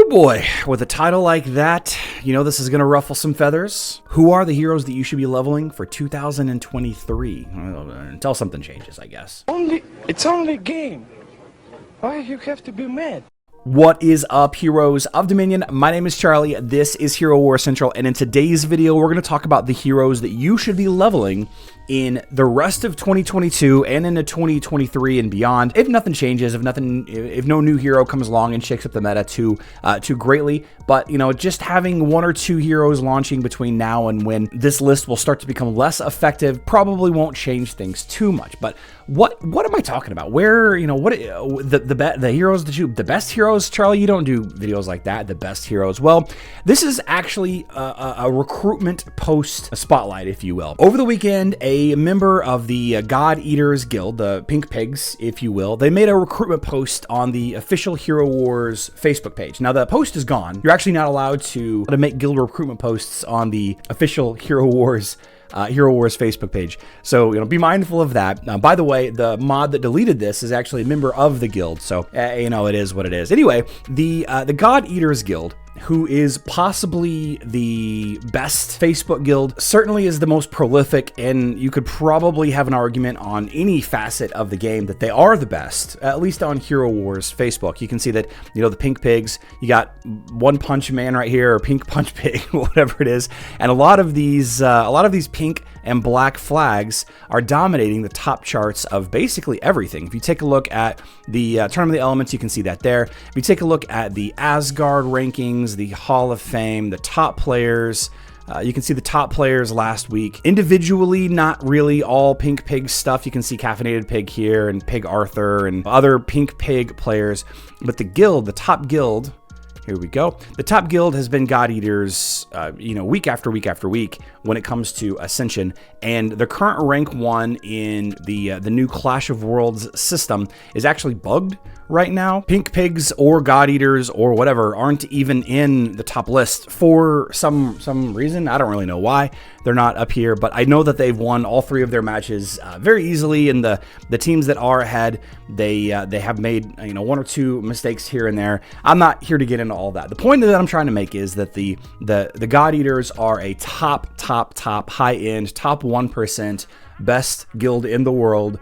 boy, with a title like that, you know this is going to ruffle some feathers. Who are the heroes that you should be leveling for 2023? Until something changes, I guess. It's only a game. Why you have to be mad? What is up, heroes of Dominion? My name is Charlie. This is Hero War Central, and in today's video, we're going to talk about the heroes that you should be leveling in the rest of 2022 and into 2023 and beyond. If nothing changes, if no new hero comes along and shakes up the meta too greatly, but you know, just having one or two heroes launching between now and when this list will start to become less effective probably won't change things too much. But what am I talking about? Where, you know, what the heroes that the best heroes, Charlie? You don't do videos like that. The best heroes. Well, this is actually a recruitment post spotlight, if you will. Over the weekend, a member of the God Eaters Guild, the Pink Pigs, if you will, they made a recruitment post on the official Hero Wars Facebook page. Now, the post is gone. You're actually not allowed to make guild recruitment posts on the official Hero Wars Facebook page. So, you know, be mindful of that. By the way, the mod that deleted this is actually a member of the guild. So, you know, it is what it is. Anyway, the God Eaters Guild, who is possibly the best Facebook guild, certainly is the most prolific, and you could probably have an argument on any facet of the game that they are the best, at least on Hero Wars Facebook. You can see that, you know, the Pink Pigs, you got One Punch Man right here, or Pink Punch Pig, whatever it is, and a lot of these pink and black flags are dominating the top charts of basically everything. If you take a look at the Tournament of the Elements, you can see that there. If you take a look at the Asgard rankings, the Hall of Fame, the top players, you can see the top players last week. Individually, not really all Pink Pig stuff. You can see Caffeinated Pig here and Pig Arthur and other Pink Pig players. But the guild, the top guild, here we go. The top guild has been God Eaters, you know, week after week after week when it comes to Ascension, and the current rank 1 in the new Clash of Worlds system is actually bugged right now. Pink Pigs or God Eaters or whatever aren't even in the top list for some reason. I don't really know why they're not up here, but I know that they've won all 3 of their matches very easily, and the teams that are ahead, they have made, you know, 1 or 2 mistakes here and there. I'm not here to get into all that. The point that I'm trying to make is that the God Eaters are a top high-end, top 1% best guild in the world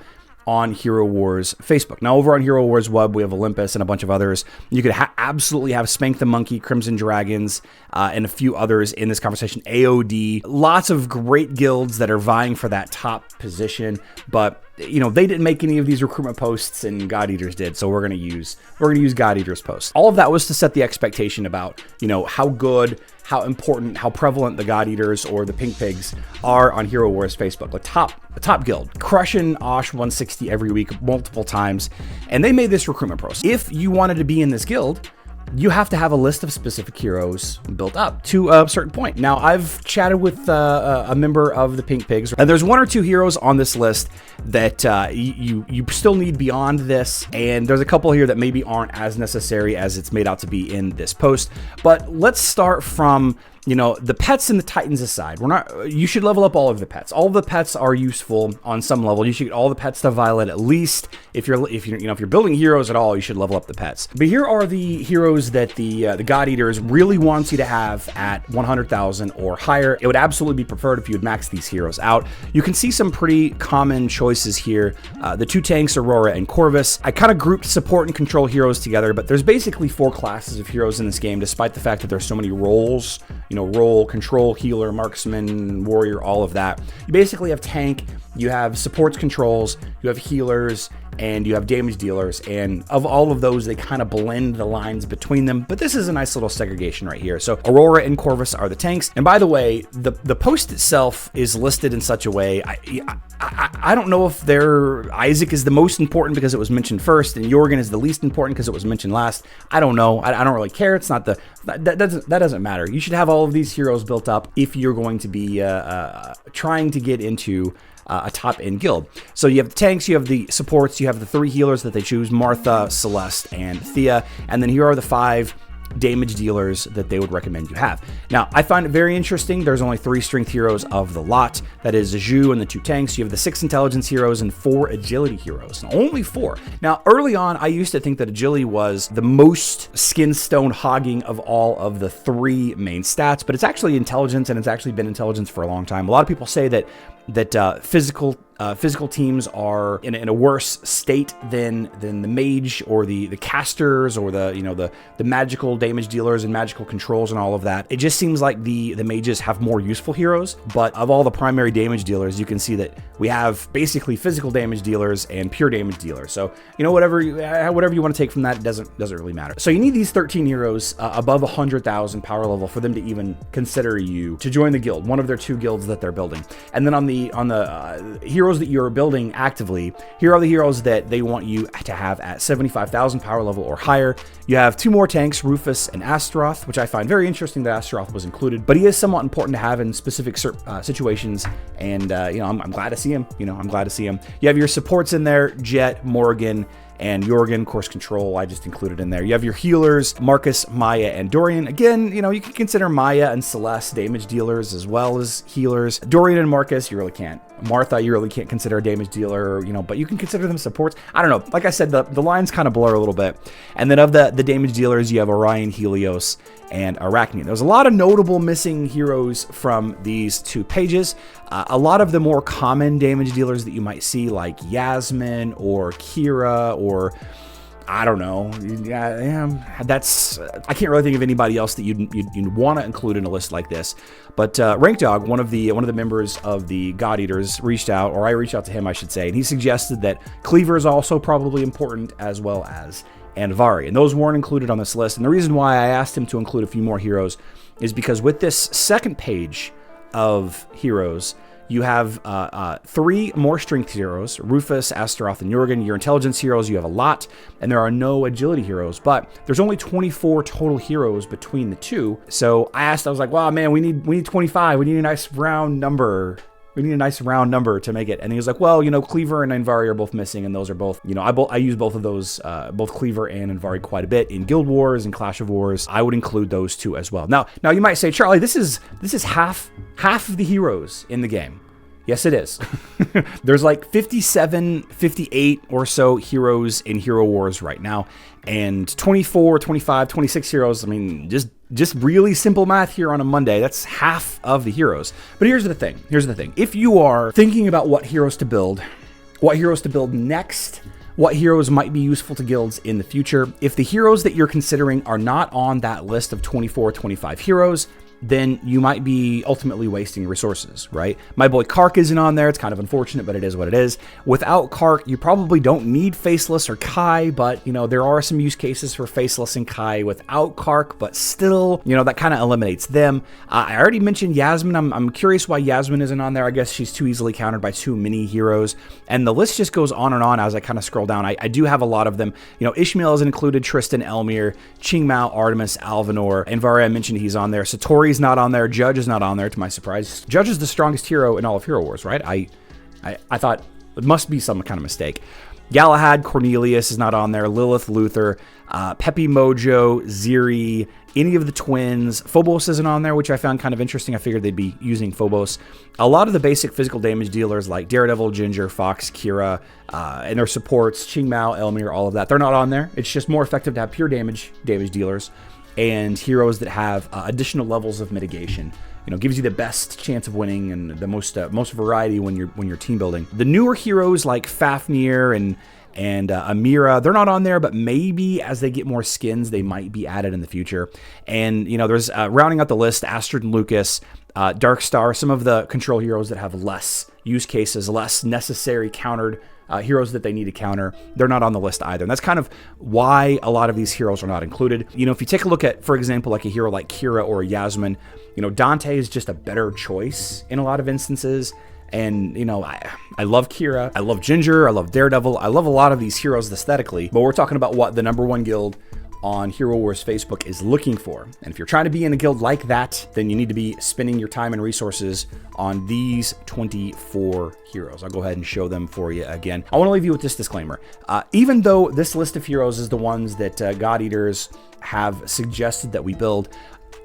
on Hero Wars Facebook. Now, over on Hero Wars Web, we have Olympus and a bunch of others. You could absolutely have Spank the Monkey, Crimson Dragons, and a few others in this conversation. AOD, lots of great guilds that are vying for that top position, but you know, they didn't make any of these recruitment posts, and God Eaters did, so we're gonna use God Eaters posts. All of that was to set the expectation about, you know, how good, how important, how prevalent the God Eaters or the Pink Pigs are on Hero Wars Facebook. The top guild, crushing Osh 160 every week, multiple times, and they made this recruitment post. If you wanted to be in this guild, you have to have a list of specific heroes built up to a certain point. Now, I've chatted with a member of the Pink Pigs, and there's 1 or 2 heroes on this list that you still need beyond this, and there's a couple here that maybe aren't as necessary as it's made out to be in this post. But let's start from, you know, the pets and the titans aside. You should level up all of the pets. All of the pets are useful on some level. You should get all the pets to Violet at least. If you're building heroes at all, you should level up the pets. But here are the heroes that the God Eaters really wants you to have at 100,000 or higher. It would absolutely be preferred if you would max these heroes out. You can see some pretty common choices here. The 2 tanks, Aurora and Corvus. I kind of grouped support and control heroes together, but there's basically 4 classes of heroes in this game, despite the fact that there's so many roles. You know, role, control, healer, marksman, warrior, all of that. You basically have tank, you have supports, controls, you have healers, and you have damage dealers, and of all of those, they kind of blend the lines between them, but this is a nice little segregation right here. So Aurora and Corvus are the tanks, and by the way, the post itself is listed in such a way, I don't know if Isaac is the most important because it was mentioned first, and Jorgen is the least important because it was mentioned last. I don't know. I don't really care. It's not that doesn't matter. You should have all of these heroes built up if you're going to be trying to get into a top-end guild. So you have the tanks, you have the supports, you have the 3 healers that they choose, Martha, Celeste, and Thea, and then here are the 5 damage dealers that they would recommend you have. Now, I find it very interesting. There's only 3 strength heroes of the lot. That is Zhu and the 2 tanks. You have the 6 intelligence heroes and 4 agility heroes. Only 4. Now, early on, I used to think that agility was the most skin stone hogging of all of the 3 main stats, but it's actually intelligence, and it's actually been intelligence for a long time. A lot of people say that physical teams are in a worse state than the mage or the casters or the magical damage dealers and magical controls and all of that. It just seems like the mages have more useful heroes, but of all the primary damage dealers, you can see that we have basically physical damage dealers and pure damage dealers. So whatever you want to take from that, it doesn't really matter. So you need these 13 heroes above 100,000 power level for them to even consider you to join the guild, one of their 2 guilds that they're building. And then on the heroes that you're building actively, here are the heroes that they want you to have at 75,000 power level or higher. You have 2 more tanks, Rufus and Astaroth, which I find very interesting that Astaroth was included, but he is somewhat important to have in specific situations. And I'm glad to see him. I'm glad to see him. You have your supports in there, Jet, Morgan, and Jorgen, course control, I just included in there. You have your healers, Marcus, Maya, and Dorian. Again, you can consider Maya and Celeste damage dealers as well as healers. Dorian and Marcus, you really can't. Martha, you really can't consider a damage dealer, but you can consider them supports. I don't know. Like I said, the lines kind of blur a little bit. And then of the damage dealers, you have Orion, Helios, and Arachne. There's a lot of notable missing heroes from these 2 pages. A lot of the more common damage dealers that you might see, like Yasmin or Kira, or I don't know. I can't really think of anybody else that you'd want to include in a list like this. But Rank Dog, one of the members of the God Eaters, reached out, or I reached out to him, I should say, and he suggested that Cleaver is also probably important, as well as Andvari, and those weren't included on this list. And the reason why I asked him to include a few more heroes is because with this second page of heroes, you have 3 more strength heroes, Rufus, Astaroth, and Jorgen. Your intelligence heroes, you have a lot, and there are no agility heroes, but there's only 24 total heroes between the 2. So I was like, wow, man, we need 25. We need a nice round number. We need a nice round number to make it. And he was like, well, Cleaver and Andvari are both missing, and those are both, I use both of those, both Cleaver and Andvari quite a bit in Guild Wars and Clash of Wars. I would include those 2 as well. Now you might say, Charlie, this is half of the heroes in the game. Yes, it is. There's like 57, 58 or so heroes in Hero Wars right now, and 24, 25, 26 heroes. I mean, just really simple math here on a Monday. That's half of the heroes. But here's the thing. If you are thinking about what heroes to build next, what heroes might be useful to guilds in the future, if the heroes that you're considering are not on that list of 24, 25 heroes, then you might be ultimately wasting resources, right? My boy Kark isn't on there. It's kind of unfortunate, but it is what it is. Without Kark, you probably don't need Faceless or Kai, but, there are some use cases for Faceless and Kai without Kark, but still, that kind of eliminates them. I already mentioned Yasmin. I'm curious why Yasmin isn't on there. I guess she's too easily countered by too many heroes, and the list just goes on and on as I kind of scroll down. I do have a lot of them. Ishmael is included, Tristan, Elmir, Qingmao, Artemis, Alvanor, and Vari, I mentioned he's on there. Satori's not on there. Judge is not on there, to my surprise. Judge is the strongest hero in all of Hero Wars, right? I thought it must be some kind of mistake. Galahad, Cornelius is not on there. Lilith, Luther, Peppy, Mojo, Ziri, any of the twins. Phobos isn't on there, which I found kind of interesting. I figured they'd be using Phobos. A lot of the basic physical damage dealers like Daredevil, Ginger, Fox, Kira, and their supports, Qingmao, Elmir, all of that, they're not on there. It's just more effective to have pure damage dealers and heroes that have additional levels of mitigation. Gives you the best chance of winning and the most variety when you're team building. The newer heroes like Fafnir and Amira, they're not on there, but maybe as they get more skins, they might be added in the future. And there's rounding out the list, Astrid and Lucas, Darkstar, some of the control heroes that have less use cases, less necessary countered heroes that they need to counter. They're not on the list either. And that's kind of why a lot of these heroes are not included. If you take a look at, for example, like a hero like Kira or Yasmin, Dante is just a better choice in a lot of instances. And, I love Kira, I love Ginger, I love Daredevil, I love a lot of these heroes aesthetically, but we're talking about what the #1 guild on Hero Wars Facebook is looking for. And if you're trying to be in a guild like that, then you need to be spending your time and resources on these 24 heroes. I'll go ahead and show them for you again. I want to leave you with this disclaimer. Even though this list of heroes is the ones that God Eaters have suggested that we build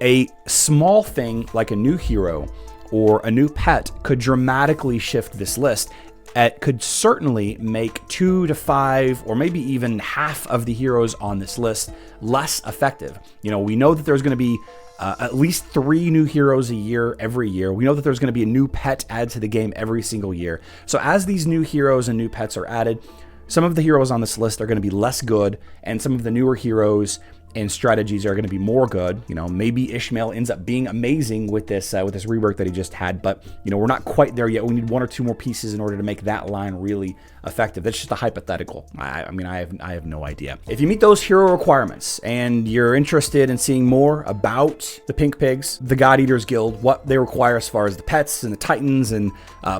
a small thing like a new hero or a new pet could dramatically shift this list. It could certainly make 2 to 5 or maybe even half of the heroes on this list less effective. You know, we know that there's going to be at least 3 new heroes a year every year. We know that there's going to be a new pet added to the game every single year. So as these new heroes and new pets are added, some of the heroes on this list are going to be less good, and some of the newer heroes and strategies are going to be more good. You know, maybe Ishmael ends up being amazing with this rework that he just had, but you know, we're not quite there yet. We need 1 or 2 more pieces in order to make that line really effective. That's just a hypothetical. I mean, I have no idea. If you meet those hero requirements and you're interested in seeing more about the Pink Pigs, the God Eaters Guild, what they require as far as the pets and the titans and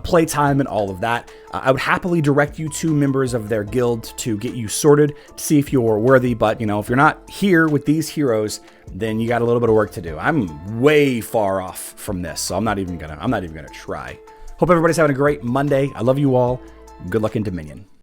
playtime and all of that, I would happily direct you to members of their guild to get you sorted to see if you're worthy. But you know, if you're not here with these heroes, then you got a little bit of work to do. I'm way far off from this, so I'm not even gonna try. Hope everybody's having a great Monday. I love you all. Good luck in Dominion.